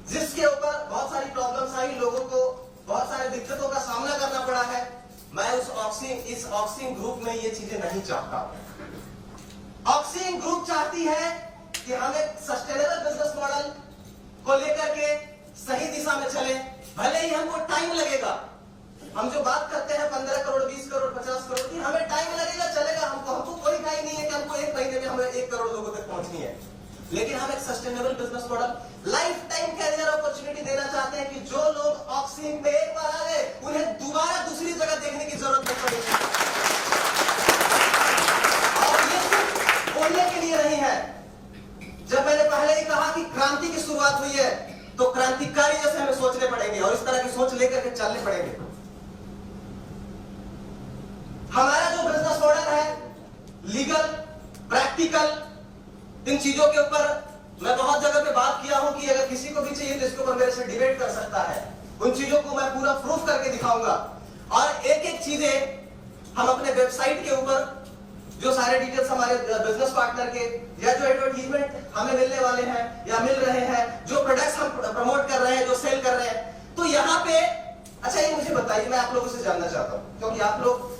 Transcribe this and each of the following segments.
जिसके ऊपर बहुत सारी प्रॉब्लम्स आई, लोगों को बहुत सारे दिक्कतों का सामना करना पड़ा है। मैं इस ऑक्सिन ग्रुप में ये चीजें नहीं चाहता। ऑक्सिन ग्रुप चाहती है कि हम एक सस्टेनेबल बिजनेस मॉडल को लेकर के सही दिशा में चले। भले ही हमको टाइम लगेगा, हम जो बात करते हैं 15 करोड़ 20 करोड़ 50 करोड़ की, हमें टाइम लगेगा, चलेगा। हमको कोई खाई नहीं है कि हमको एक महीने में हमें 1 करोड़ लोगों तक पहुंचनी है। लेकिन हम एक sustainable business model, lifetime career opportunity देना चाहते हैं कि जो लोग ऑक्सिन में एक बार आ गए, उन्हें दोबारा दूसरी जगह देखने की जरूरत नहीं पड़ेगी। और ये सिर्फ बोलने के लिए नहीं है। जब मैंने पहले ही कहा कि क्रांति की शुरुआत हुई है, तो क्रांतिकारी जैसे हमें सोचने पड़ेंगे और इस तरह की सोच लेकर के चलने पड़ेंगे। हमारा जो बिजनेस मॉडल है, लीगल, प्रैक्टिकल, इन चीजों के ऊपर मैं बहुत जगह पे बात किया हूं कि अगर किसी को भी चाहिए तो इसके ऊपर मेरे से डिबेट कर सकता है। उन चीजों को मैं पूरा प्रूफ करके दिखाऊंगा। और एक एक चीजें हम अपने वेबसाइट के ऊपर, जो सारे डिटेल्स हमारे बिजनेस पार्टनर के या जो एडवर्टीजमेंट हमें मिलने वाले हैं या मिल रहे हैं, जो प्रोडक्ट्स हम प्रमोट कर रहे हैं, जो सेल कर रहे हैं, तो यहाँ पे अच्छा ये मुझे बताइए, मैं आप लोगों से जानना चाहता हूँ, क्योंकि आप लोग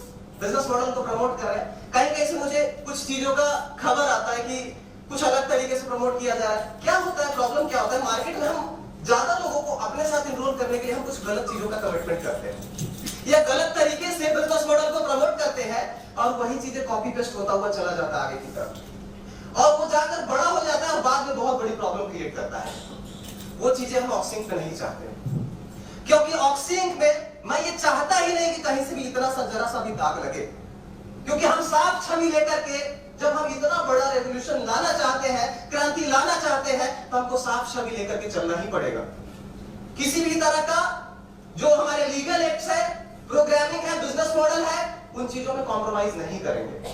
बिजनेस मॉडल को प्रमोट कर रहे हैं, कहीं कहीं से मुझे कुछ चीजों का खबर आता है कि कुछ अलग तरीके से प्रमोट किया जा रहा है। क्या होता है, प्रॉब्लम क्या होता है? मार्केट में हम ज्यादा लोगों को अपने साथ इनरोल करने के लिए हम कुछ गलत चीजों का कमिटमेंट करते हैं या गलत तरीके से बिजनेस मॉडल को प्रमोट करते हैं और वही चीजें कॉपी पेस्ट होता हुआ चला जाता है आगे की तरफ, और वो जाकर बड़ा हो जाता है और बाद में बहुत बड़ी प्रॉब्लम क्रिएट करता है। वो चीजें हम ऑक्सिन पे नहीं चाहते, क्योंकि ऑक्सिन में मैं ये चाहता ही नहीं कि कहीं से भी इतना सा जरा सा भी दाग लगे, क्योंकि हम साफ छवि लेकर के जब हम इतना बड़ा रेवोल्यूशन लाना चाहते हैं, क्रांति लाना चाहते हैं, तो हमको साफ छवि लेकर के चलना ही पड़ेगा। किसी भी तरह का जो हमारे लीगल एक्ट्स है, प्रोग्रामिंग है, बिजनेस मॉडल है, उन चीजों में कॉम्प्रोमाइज नहीं करेंगे।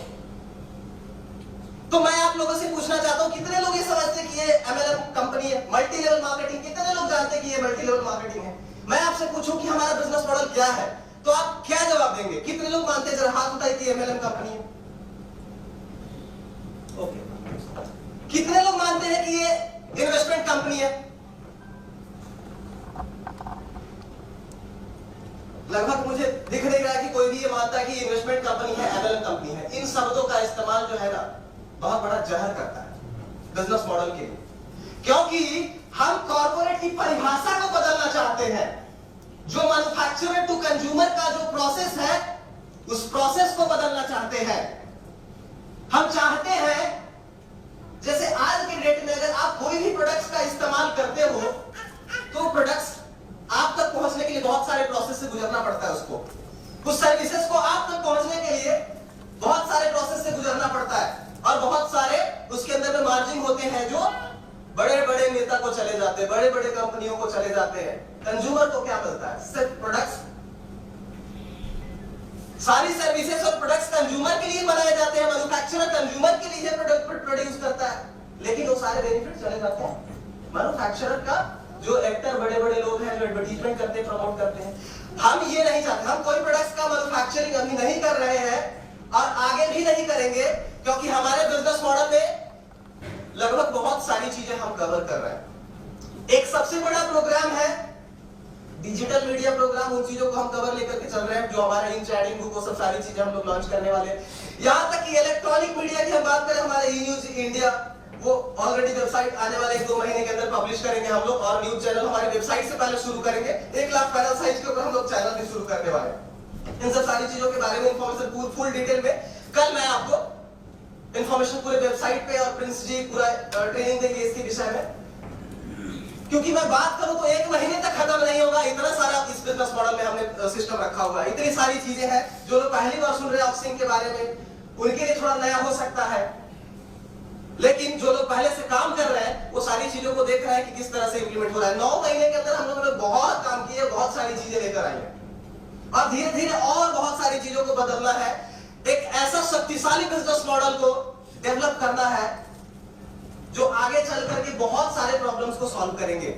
तो मैं आप लोगों से पूछना चाहता हूं, कितने लोग ये समझते कि ये MLM कंपनी है, मल्टी लेवल मार्केटिंग? कितने लोग जानते हैं कि ये मल्टी लेवल मार्केटिंग है? मैं आपसे पूछूं कि हमारा बिजनेस मॉडल क्या है, तो आप क्या जवाब देंगे? कितने लोग मानते हैं? जरा हाथ उठाइए कि MLM कंपनी है। ओके, कितने लोग मानते हैं कि ये इन्वेस्टमेंट कंपनी है? लगभग मुझे दिख नहीं रहा है कि कोई भी ये मानता है कि इन्वेस्टमेंट कंपनी है, MLM कंपनी है। इन शब्दों का इस्तेमाल जो है ना, बहुत बड़ा जहर करता है बिजनेस मॉडल के लिए, क्योंकि हम कॉर्पोरेट की परिभाषा को बदलना चाहते हैं। जो मैन्युफैक्चरर टू कंज्यूमर का जो प्रोसेस है, उस प्रोसेस को बदलना चाहते हैं। हम चाहते हैं जैसे आज के डेट में अगर आप कोई भी प्रोडक्ट्स का इस्तेमाल करते हो, तो प्रोडक्ट्स आप तक पहुंचने के लिए बहुत सारे प्रोसेस से गुजरना पड़ता है। उसको, कुछ सर्विसेज को आप तक पहुंचने के लिए बहुत सारे प्रोसेस से गुजरना पड़ता है, और बहुत सारे उसके अंदर में मार्जिन होते हैं जो बड़े बड़े नेता को चले जाते हैं, बड़े बड़े कंपनियों को चले जाते हैं। कंज्यूमर को क्या मिलता है? सिर्फ प्रोडक्ट्स। सारी सर्विसेज और प्रोडक्ट्स कंज्यूमर के लिए बनाए जाते हैं, मैन्युफैक्चरर कंज्यूमर के लिए प्रोडक्ट प्रोड्यूस करता है, लेकिन वो सारे बेनिफिट चले जाते हैं मैन्युफैक्चरर का। जो एक्टर बड़े बड़े लोग हैं, जो एडवर्टीजमेंट करते हैं, प्रमोट करते हैं, हम ये नहीं चाहते। हम कोई प्रोडक्ट्स का मैन्युफैक्चरिंग अभी नहीं कर रहे हैं और आगे भी नहीं करेंगे, क्योंकि हमारे बिजनेस मॉडल में लगभग बहुत सारी चीजें हम कवर कर रहे हैं। एक सबसे बड़ा प्रोग्राम है डिजिटल मीडिया प्रोग्राम। उन चीजों को हम कवर लेकर के चल रहे हैं, जो हमारे इन चैटिंग बुक, वो सब सारी चीजें हम लोग लॉन्च करने वाले हैं। यहां तक कि इलेक्ट्रॉनिक मीडिया की हम बात करें, हमारे ई-न्यूज इंडिया, वो ऑलरेडी वेबसाइट आने वाले 1-2 महीने के अंदर पब्लिश करेंगे हम लोग, और न्यूज चैनल हमारे वेबसाइट से पहले शुरू करेंगे। 1 लाख पैनल साइज के ऊपर हम लोग चैनल भी शुरू करने वाले हैं। इन सब सारी चीजों के बारे में इंफॉर्मेशन फुल डिटेल में कल मैं आपको इंफॉर्मेशन पूरे वेबसाइट पे और प्रिंस जी पूरा ट्रेनिंग देंगे इसके विषय में, क्योंकि मैं बात करूं तो 1 महीने तक खत्म नहीं होगा। इतना सारा इस बिजनेस मॉडल में हमने सिस्टम रखा हुआ है, इतनी सारी चीजें हैं। जो लोग पहली बार सुन रहे हैं ऑक्सिन के बारे में, उनके लिए थोड़ा नया हो सकता है, लेकिन जो लोग पहले से काम कर रहे हैं, वो सारी चीजों को देख रहे हैं कि किस तरह से इंप्लीमेंट हो रहा है। 9 महीने के अंदर हम लोगों ने बहुत काम किए, बहुत सारी चीजें लेकर आई हैं, और धीरे धीरे और बहुत सारी चीजों को बदलना है। एक ऐसा शक्तिशाली बिजनेस मॉडल को डेवलप करना है जो आगे चल करके बहुत सारे प्रॉब्लम्स को सॉल्व करेंगे।